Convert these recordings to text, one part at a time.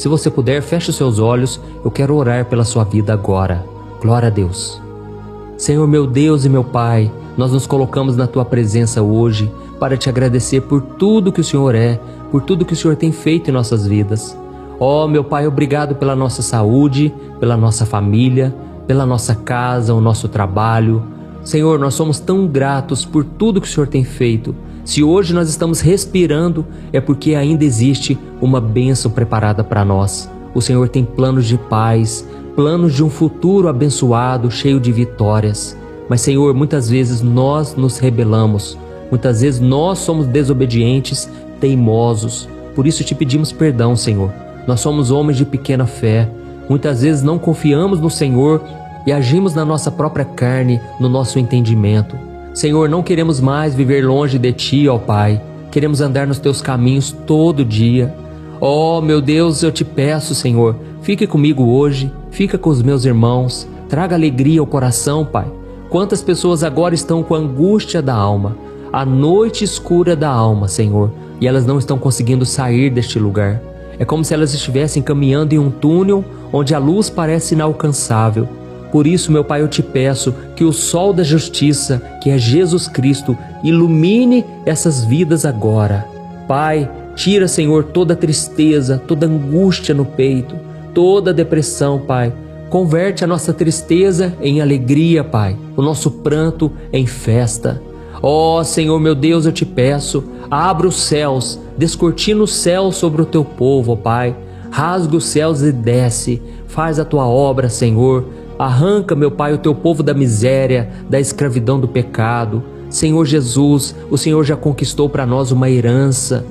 Se você puder, feche os seus olhos, eu quero orar pela sua vida agora. Glória a Deus. Senhor meu Deus e meu Pai, nós nos colocamos na Tua presença hoje para Te agradecer por tudo que o Senhor é, por tudo que o Senhor tem feito em nossas vidas. Ó meu Pai, obrigado pela nossa saúde, pela nossa família, pela nossa casa, o nosso trabalho. Senhor, nós somos tão gratos por tudo que o Senhor tem feito. Se hoje nós estamos respirando, é porque ainda existe uma bênção preparada para nós. O Senhor tem planos de paz, planos de um futuro abençoado, cheio de vitórias. Mas, Senhor, muitas vezes nós nos rebelamos. Muitas vezes nós somos desobedientes, teimosos. Por isso te pedimos perdão, Senhor. Nós somos homens de pequena fé. Muitas vezes não confiamos no Senhor e agimos na nossa própria carne, no nosso entendimento. Senhor, não queremos mais viver longe de Ti, ó Pai. Queremos andar nos Teus caminhos todo dia. Ó, meu Deus, eu te peço, Senhor, fique comigo hoje, fica com os meus irmãos, traga alegria ao coração, Pai. Quantas pessoas agora estão com a angústia da alma, a noite escura da alma, Senhor, e elas não estão conseguindo sair deste lugar. É como se elas estivessem caminhando em um túnel onde a luz parece inalcançável. Por isso, meu Pai, eu te peço que o sol da justiça, que é Jesus Cristo, ilumine essas vidas agora. Pai, tira, Senhor, toda tristeza, toda angústia no peito, toda depressão, Pai. Converte a nossa tristeza em alegria, Pai, o nosso pranto em festa. Ó Senhor, meu Deus, eu te peço, abra os céus, descortina o céu sobre o teu povo, ó Pai. Rasga os céus e desce, faz a tua obra, Senhor. Arranca, meu Pai, o teu povo da miséria, da escravidão do pecado. Senhor Jesus, o Senhor já conquistou para nós uma herança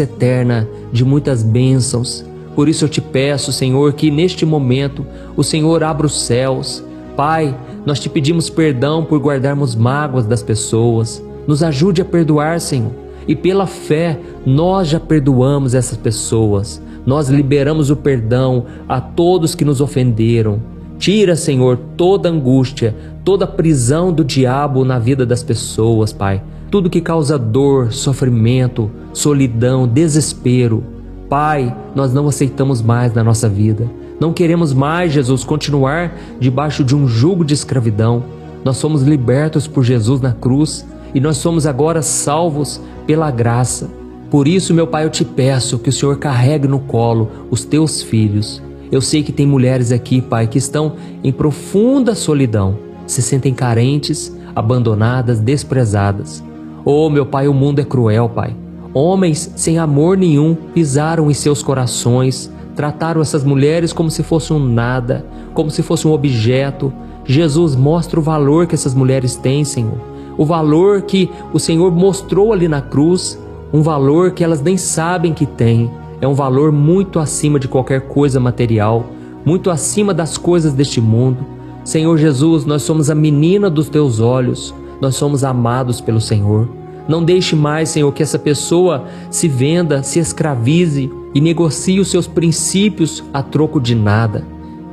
eterna de muitas bênçãos. Por isso eu te peço, Senhor, que neste momento o Senhor abra os céus. Pai, nós te pedimos perdão por guardarmos mágoas das pessoas. Nos ajude a perdoar, Senhor. E pela fé, nós já perdoamos essas pessoas. Nós liberamos o perdão a todos que nos ofenderam. Tira, Senhor, toda angústia, toda prisão do diabo na vida das pessoas, Pai. Tudo que causa dor, sofrimento, solidão, desespero. Pai, nós não aceitamos mais na nossa vida. Não queremos mais, Jesus, continuar debaixo de um jugo de escravidão. Nós somos libertos por Jesus na cruz e nós somos agora salvos pela graça. Por isso, meu Pai, eu te peço que o Senhor carregue no colo os teus filhos. Eu sei que tem mulheres aqui, Pai, que estão em profunda solidão, se sentem carentes, abandonadas, desprezadas. Oh, meu Pai, o mundo é cruel, Pai. Homens sem amor nenhum pisaram em seus corações, trataram essas mulheres como se fosse um nada, como se fosse um objeto. Jesus, mostra o valor que essas mulheres têm, Senhor. O valor que o Senhor mostrou ali na cruz, um valor que elas nem sabem que têm. É um valor muito acima de qualquer coisa material, muito acima das coisas deste mundo. Senhor Jesus, nós somos a menina dos teus olhos, nós somos amados pelo Senhor. Não deixe mais, Senhor, que essa pessoa se venda, se escravize e negocie os seus princípios a troco de nada.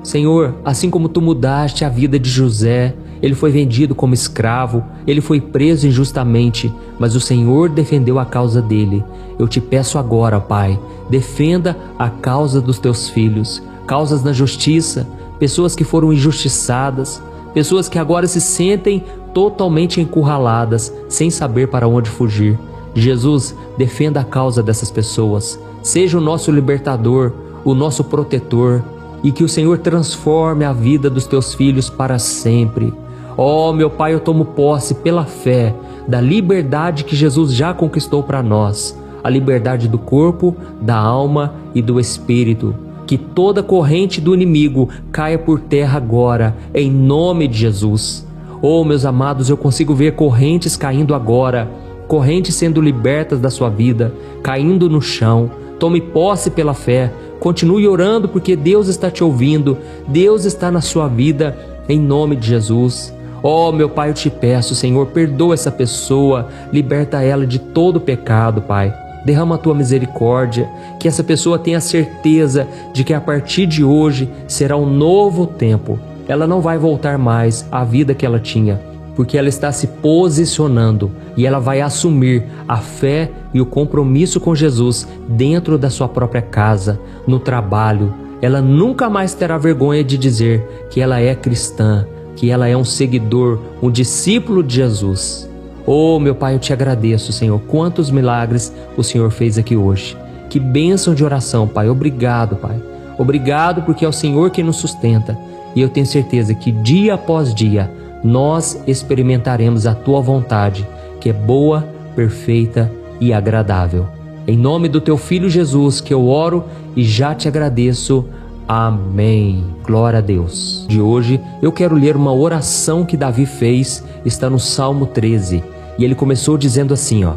Senhor, assim como tu mudaste a vida de José, ele foi vendido como escravo, ele foi preso injustamente, mas o Senhor defendeu a causa dele. Eu te peço agora, Pai, defenda a causa dos teus filhos, causas na justiça, pessoas que foram injustiçadas, pessoas que agora se sentem totalmente encurraladas, sem saber para onde fugir. Jesus, defenda a causa dessas pessoas, seja o nosso libertador, o nosso protetor, e que o Senhor transforme a vida dos teus filhos para sempre. Oh, meu Pai, eu tomo posse pela fé da liberdade que Jesus já conquistou para nós, a liberdade do corpo, da alma e do espírito. Que toda corrente do inimigo caia por terra agora, em nome de Jesus. Oh, meus amados, eu consigo ver correntes caindo agora, correntes sendo libertas da sua vida, caindo no chão. Tome posse pela fé, continue orando porque Deus está te ouvindo, Deus está na sua vida, em nome de Jesus. Oh, meu Pai, eu te peço, Senhor, perdoa essa pessoa, liberta ela de todo pecado, Pai. Derrama a tua misericórdia, que essa pessoa tenha certeza de que a partir de hoje será um novo tempo. Ela não vai voltar mais à vida que ela tinha. porque ela está se posicionando e ela vai assumir a fé e o compromisso com Jesus dentro da sua própria casa, no trabalho. Ela nunca mais terá vergonha de dizer que ela é cristã, que ela é um seguidor, um discípulo de Jesus. Oh, meu Pai, eu te agradeço, Senhor, quantos milagres o Senhor fez aqui hoje. Que bênção de oração, Pai. Obrigado, Pai. Obrigado porque é o Senhor quem nos sustenta. E eu tenho certeza que dia após dia nós experimentaremos a Tua vontade, que é boa, perfeita e agradável. Em nome do Teu Filho Jesus que eu oro e já te agradeço. Amém. Glória a Deus. De hoje eu quero ler uma oração que Davi fez, está no Salmo 13. E ele começou dizendo assim, ó: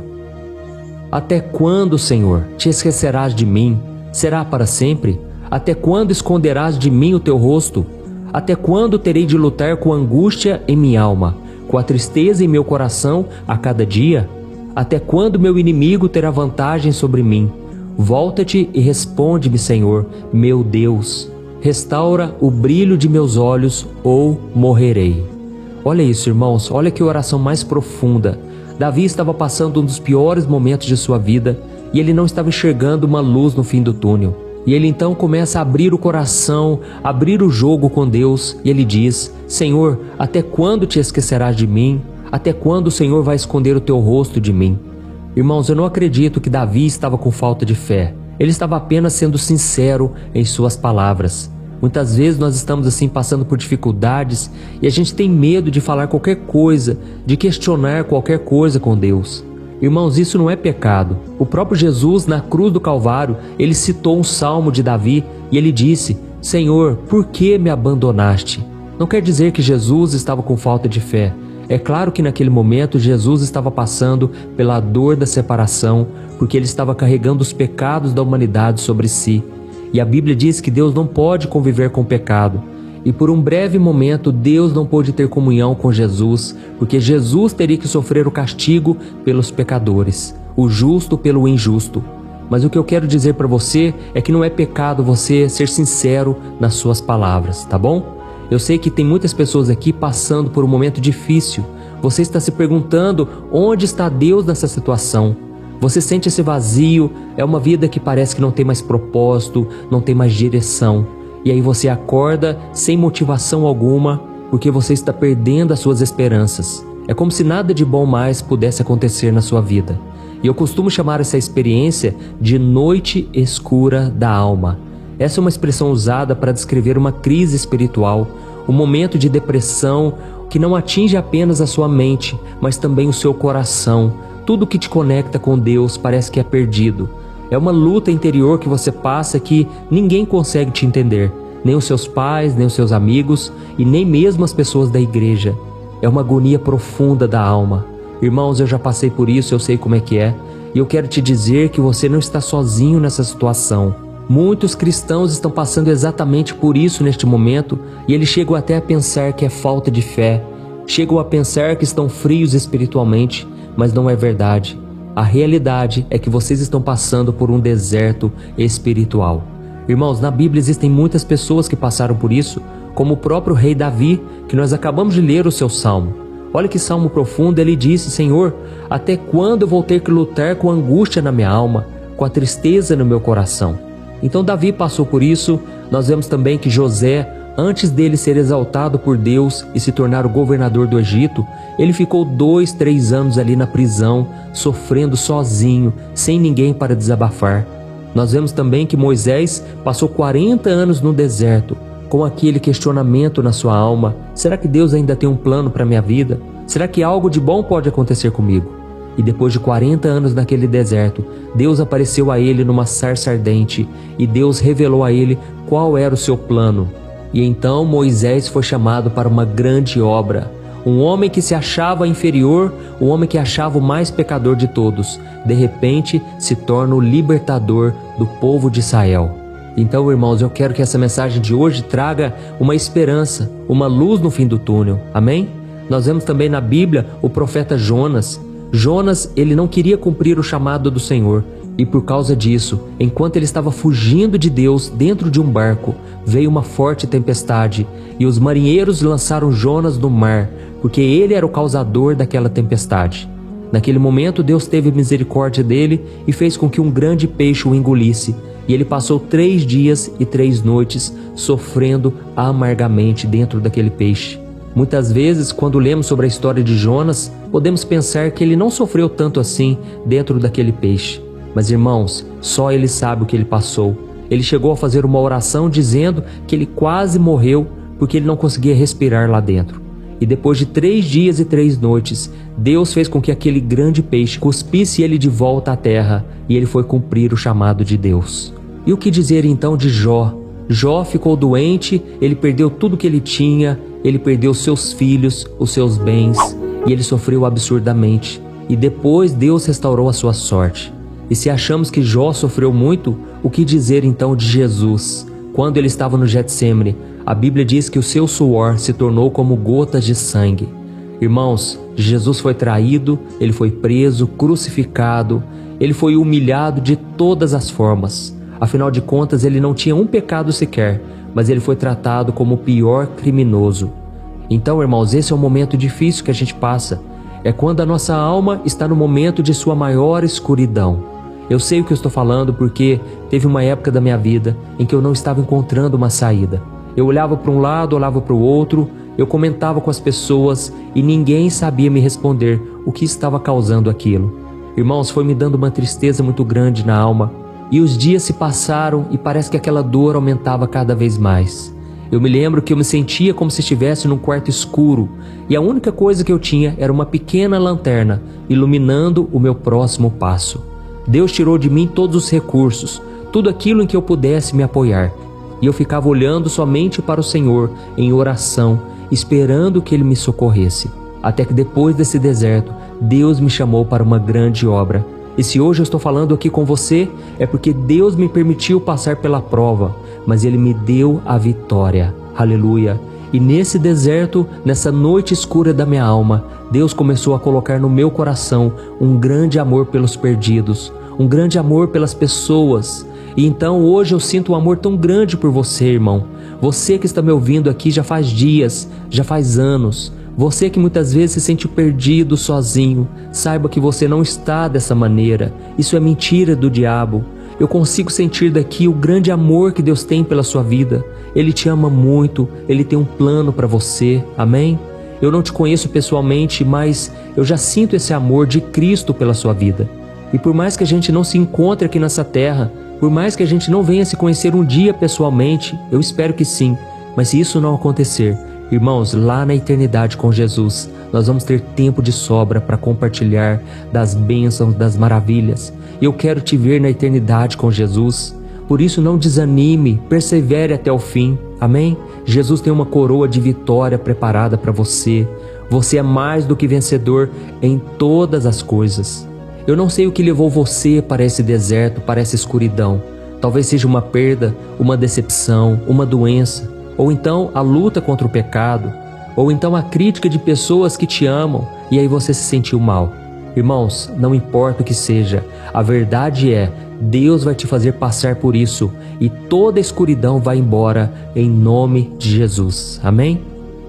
Até quando, Senhor, te esquecerás de mim? Será para sempre? Até quando esconderás de mim o teu rosto? Até quando terei de lutar com a angústia em minha alma, com a tristeza em meu coração a cada dia? Até quando meu inimigo terá vantagem sobre mim? Volta-te e responde-me, Senhor, meu Deus. Restaura o brilho de meus olhos ou morrerei. Olha isso, irmãos, olha que oração mais profunda. Davi estava passando um dos piores momentos de sua vida e ele não estava enxergando uma luz no fim do túnel. E ele então começa a abrir o coração, abrir o jogo com Deus, e ele diz: Senhor, até quando te esquecerás de mim? Até quando o Senhor vai esconder o teu rosto de mim? Irmãos, eu não acredito que Davi estava com falta de fé. Ele estava apenas sendo sincero em suas palavras. Muitas vezes nós estamos assim passando por dificuldades e a gente tem medo de falar qualquer coisa, de questionar qualquer coisa com Deus. Irmãos, isso não é pecado. O próprio Jesus, na cruz do Calvário, ele citou um salmo de Davi e ele disse: Senhor, por que me abandonaste? Não quer dizer que Jesus estava com falta de fé. É claro que naquele momento Jesus estava passando pela dor da separação, porque ele estava carregando os pecados da humanidade sobre si. E a Bíblia diz que Deus não pode conviver com o pecado. E por um breve momento Deus não pôde ter comunhão com Jesus, porque Jesus teria que sofrer o castigo pelos pecadores, o justo pelo injusto. Mas o que eu quero dizer para você é que não é pecado você ser sincero nas suas palavras, tá bom? Eu sei que tem muitas pessoas aqui passando por um momento difícil. Você está se perguntando onde está Deus nessa situação. Você sente esse vazio, é uma vida que parece que não tem mais propósito, não tem mais direção. E aí você acorda sem motivação alguma, porque você está perdendo as suas esperanças. É como se nada de bom mais pudesse acontecer na sua vida. E eu costumo chamar essa experiência de noite escura da alma. Essa é uma expressão usada para descrever uma crise espiritual, um momento de depressão que não atinge apenas a sua mente, mas também o seu coração. Tudo que te conecta com Deus parece que é perdido. É uma luta interior que você passa que ninguém consegue te entender, nem os seus pais, nem os seus amigos e nem mesmo as pessoas da igreja. É uma agonia profunda da alma. Irmãos, eu já passei por isso, eu sei como é que é, e eu quero te dizer que você não está sozinho nessa situação. Muitos cristãos estão passando exatamente por isso neste momento e eles chegam até a pensar que é falta de fé, chegam a pensar que estão frios espiritualmente, mas não é verdade. A realidade é que vocês estão passando por um deserto espiritual. Irmãos, na Bíblia existem muitas pessoas que passaram por isso, como o próprio rei Davi, que nós acabamos de ler o seu salmo. Olha que salmo profundo, ele disse: Senhor, até quando eu vou ter que lutar com a angústia na minha alma, com a tristeza no meu coração? Então Davi passou por isso. Nós vemos também que José, antes dele ser exaltado por Deus e se tornar o governador do Egito, ele ficou 2, 3 anos ali na prisão, sofrendo sozinho, sem ninguém para desabafar. Nós vemos também que Moisés passou 40 anos no deserto, com aquele questionamento na sua alma: será que Deus ainda tem um plano para minha vida? Será que algo de bom pode acontecer comigo? E depois de 40 anos naquele deserto, Deus apareceu a ele numa sarça ardente e Deus revelou a ele qual era o seu plano. E então Moisés foi chamado para uma grande obra. Um homem que se achava inferior, um homem que achava o mais pecador de todos, de repente se torna o libertador do povo de Israel. Então, irmãos, eu quero que essa mensagem de hoje traga uma esperança, uma luz no fim do túnel. Amém? Nós vemos também na Bíblia o profeta Jonas. Jonas, ele não queria cumprir o chamado do Senhor. E por causa disso, enquanto ele estava fugindo de Deus dentro de um barco, veio uma forte tempestade e os marinheiros lançaram Jonas no mar, porque ele era o causador daquela tempestade. Naquele momento, Deus teve misericórdia dele e fez com que um grande peixe o engolisse, e ele passou 3 dias e 3 noites sofrendo amargamente dentro daquele peixe. Muitas vezes, quando lemos sobre a história de Jonas, podemos pensar que ele não sofreu tanto assim dentro daquele peixe. Mas irmãos, só ele sabe o que ele passou. Ele chegou a fazer uma oração dizendo que ele quase morreu porque ele não conseguia respirar lá dentro. E depois de 3 dias e 3 noites, Deus fez com que aquele grande peixe cuspisse ele de volta à terra, e ele foi cumprir o chamado de Deus. E o que dizer então de Jó? Jó ficou doente, ele perdeu tudo que ele tinha, ele perdeu seus filhos, os seus bens, e ele sofreu absurdamente. E depois Deus restaurou a sua sorte. E se achamos que Jó sofreu muito, o que dizer então de Jesus? Quando ele estava no Getsêmani, a Bíblia diz que o seu suor se tornou como gotas de sangue. Irmãos, Jesus foi traído, ele foi preso, crucificado, ele foi humilhado de todas as formas. Afinal de contas, ele não tinha um pecado sequer, mas ele foi tratado como o pior criminoso. Então, irmãos, esse é um momento difícil que a gente passa. É quando a nossa alma está no momento de sua maior escuridão. Eu sei o que eu estou falando porque teve uma época da minha vida em que eu não estava encontrando uma saída. Eu olhava para um lado, olhava para o outro, eu comentava com as pessoas e ninguém sabia me responder o que estava causando aquilo. Irmãos, foi me dando uma tristeza muito grande na alma. E os dias se passaram e parece que aquela dor aumentava cada vez mais. Eu me lembro que eu me sentia como se estivesse num quarto escuro e a única coisa que eu tinha era uma pequena lanterna iluminando o meu próximo passo. Deus tirou de mim todos os recursos, tudo aquilo em que eu pudesse me apoiar. E eu ficava olhando somente para o Senhor em oração, esperando que Ele me socorresse. Até que depois desse deserto, Deus me chamou para uma grande obra. E se hoje eu estou falando aqui com você, é porque Deus me permitiu passar pela prova, mas Ele me deu a vitória. Aleluia! E nesse deserto, nessa noite escura da minha alma, Deus começou a colocar no meu coração um grande amor pelos perdidos, um grande amor pelas pessoas. E então hoje eu sinto um amor tão grande por você, irmão. Você que está me ouvindo aqui já faz dias, já faz anos. Você que muitas vezes se sente perdido, sozinho, saiba que você não está dessa maneira. Isso é mentira do diabo. Eu consigo sentir daqui o grande amor que Deus tem pela sua vida. Ele te ama muito, Ele tem um plano para você, amém? Eu não te conheço pessoalmente, mas eu já sinto esse amor de Cristo pela sua vida. E por mais que a gente não se encontre aqui nessa terra, por mais que a gente não venha se conhecer um dia pessoalmente, eu espero que sim, mas se isso não acontecer, irmãos, lá na eternidade com Jesus, nós vamos ter tempo de sobra para compartilhar das bênçãos, das maravilhas. Eu quero te ver na eternidade com Jesus. Por isso não desanime, persevere até o fim, amém? Jesus tem uma coroa de vitória preparada para você. Você é mais do que vencedor em todas as coisas. Eu não sei o que levou você para esse deserto, para essa escuridão. Talvez seja uma perda, uma decepção, uma doença, ou então a luta contra o pecado, ou então a crítica de pessoas que te amam e aí você se sentiu mal. Irmãos, não importa o que seja, a verdade é, Deus vai te fazer passar por isso e toda a escuridão vai embora em nome de Jesus, amém?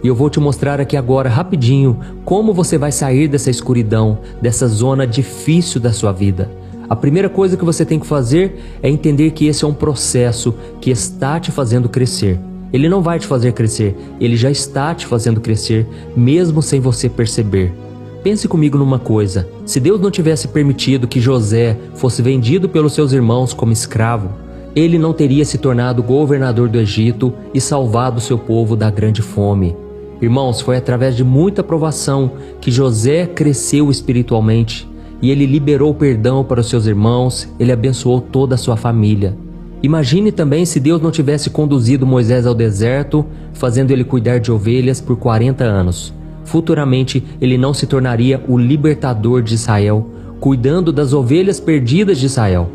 E eu vou te mostrar aqui agora rapidinho como você vai sair dessa escuridão, dessa zona difícil da sua vida. A primeira coisa que você tem que fazer é entender que esse é um processo que está te fazendo crescer. Ele não vai te fazer crescer, ele já está te fazendo crescer, mesmo sem você perceber. Pense comigo numa coisa, se Deus não tivesse permitido que José fosse vendido pelos seus irmãos como escravo, ele não teria se tornado governador do Egito e salvado seu povo da grande fome. Irmãos, foi através de muita provação que José cresceu espiritualmente e ele liberou perdão para os seus irmãos, ele abençoou toda a sua família. Imagine também se Deus não tivesse conduzido Moisés ao deserto, fazendo ele cuidar de ovelhas por 40 anos. Futuramente, ele não se tornaria o libertador de Israel, cuidando das ovelhas perdidas de Israel.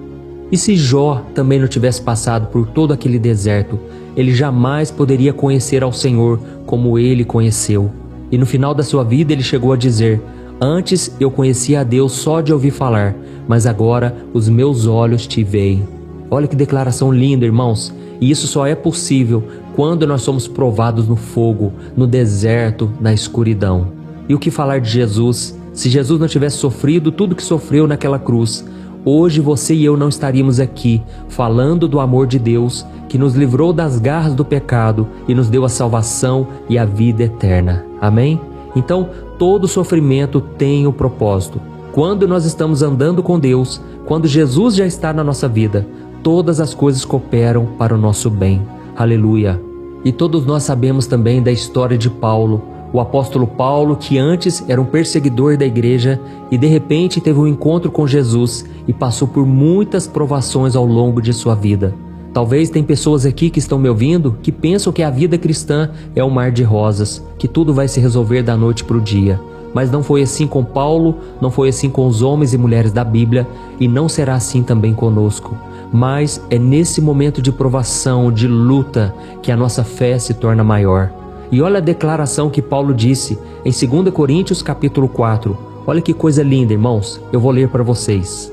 E se Jó também não tivesse passado por todo aquele deserto, ele jamais poderia conhecer ao Senhor como ele conheceu. E no final da sua vida ele chegou a dizer: antes eu conhecia a Deus só de ouvir falar, mas agora os meus olhos te veem. Olha que declaração linda, irmãos. E isso só é possível quando nós somos provados no fogo, no deserto, na escuridão. E o que falar de Jesus? Se Jesus não tivesse sofrido tudo que sofreu naquela cruz, hoje você e eu não estaríamos aqui falando do amor de Deus que nos livrou das garras do pecado e nos deu a salvação e a vida eterna. Amém? Então, todo sofrimento tem um propósito. Quando nós estamos andando com Deus, quando Jesus já está na nossa vida, todas as coisas cooperam para o nosso bem. Aleluia! E todos nós sabemos também da história de Paulo, o apóstolo Paulo, que antes era um perseguidor da igreja e de repente teve um encontro com Jesus e passou por muitas provações ao longo de sua vida. Talvez tem pessoas aqui que estão me ouvindo que pensam que a vida cristã é um mar de rosas, que tudo vai se resolver da noite para o dia. Mas não foi assim com Paulo, não foi assim com os homens e mulheres da Bíblia e não será assim também conosco. Mas é nesse momento de provação, de luta, que a nossa fé se torna maior. E olha a declaração que Paulo disse em 2 Coríntios capítulo 4. Olha que coisa linda, irmãos. Eu vou ler para vocês.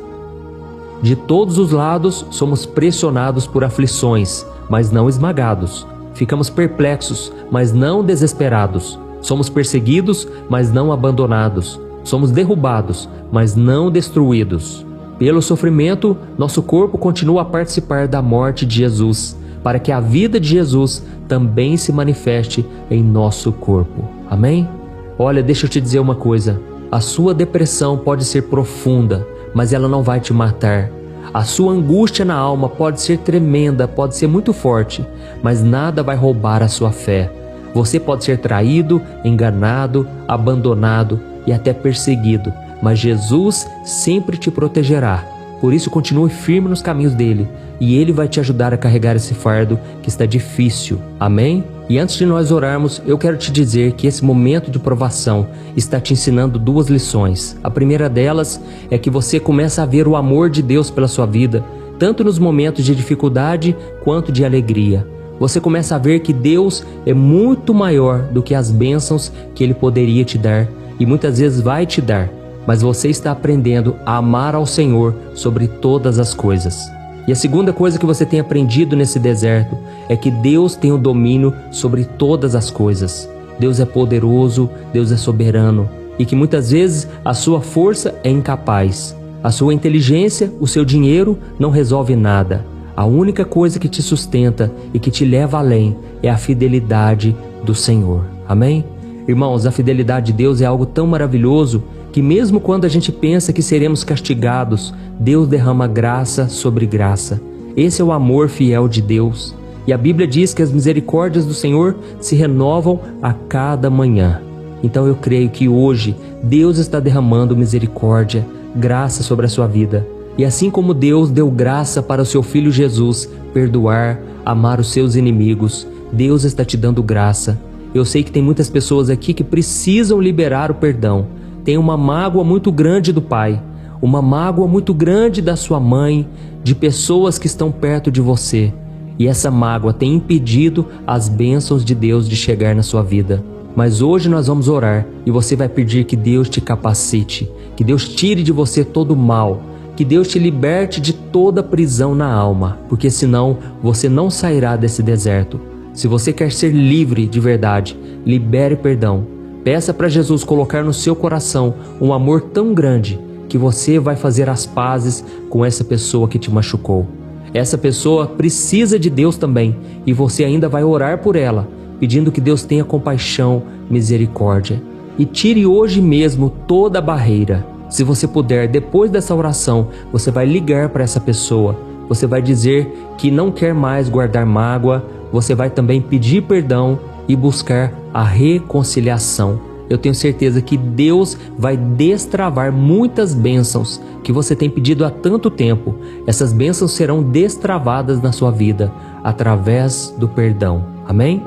De todos os lados somos pressionados por aflições, mas não esmagados. Ficamos perplexos, mas não desesperados. Somos perseguidos, mas não abandonados. Somos derrubados, mas não destruídos. Pelo sofrimento, nosso corpo continua a participar da morte de Jesus, para que a vida de Jesus também se manifeste em nosso corpo. Amém? Olha, deixa eu te dizer uma coisa. A sua depressão pode ser profunda, mas ela não vai te matar. A sua angústia na alma pode ser tremenda, pode ser muito forte, mas nada vai roubar a sua fé. Você pode ser traído, enganado, abandonado e até perseguido, mas Jesus sempre te protegerá. Por isso continue firme nos caminhos dele e ele vai te ajudar a carregar esse fardo que está difícil. Amém? E antes de nós orarmos, eu quero te dizer que esse momento de provação está te ensinando duas lições. A primeira delas é que você começa a ver o amor de Deus pela sua vida, tanto nos momentos de dificuldade quanto de alegria. Você começa a ver que Deus é muito maior do que as bênçãos que Ele poderia te dar e muitas vezes vai te dar, mas você está aprendendo a amar ao Senhor sobre todas as coisas. E a segunda coisa que você tem aprendido nesse deserto é que Deus tem o domínio sobre todas as coisas. Deus é poderoso, Deus é soberano e que muitas vezes a sua força é incapaz. A sua inteligência, o seu dinheiro não resolve nada. A única coisa que te sustenta e que te leva além é a fidelidade do Senhor. Amém? Irmãos, a fidelidade de Deus é algo tão maravilhoso que mesmo quando a gente pensa que seremos castigados, Deus derrama graça sobre graça. Esse é o amor fiel de Deus. E a Bíblia diz que as misericórdias do Senhor se renovam a cada manhã. Então eu creio que hoje Deus está derramando misericórdia, graça sobre a sua vida. E assim como Deus deu graça para o seu Filho Jesus perdoar, amar os seus inimigos, Deus está te dando graça. Eu sei que tem muitas pessoas aqui que precisam liberar o perdão. Tem uma mágoa muito grande do pai, uma mágoa muito grande da sua mãe, de pessoas que estão perto de você. E essa mágoa tem impedido as bênçãos de Deus de chegar na sua vida. Mas hoje nós vamos orar e você vai pedir que Deus te capacite, que Deus tire de você todo o mal, que Deus te liberte de toda prisão na alma, porque senão você não sairá desse deserto. Se você quer ser livre de verdade, libere perdão. Peça para Jesus colocar no seu coração um amor tão grande que você vai fazer as pazes com essa pessoa que te machucou. Essa pessoa precisa de Deus também e você ainda vai orar por ela, pedindo que Deus tenha compaixão, misericórdia. E tire hoje mesmo toda a barreira. Se você puder, depois dessa oração, você vai ligar para essa pessoa. Você vai dizer que não quer mais guardar mágoa. Você vai também pedir perdão e buscar a reconciliação. Eu tenho certeza que Deus vai destravar muitas bênçãos que você tem pedido há tanto tempo. Essas bênçãos serão destravadas na sua vida através do perdão. Amém?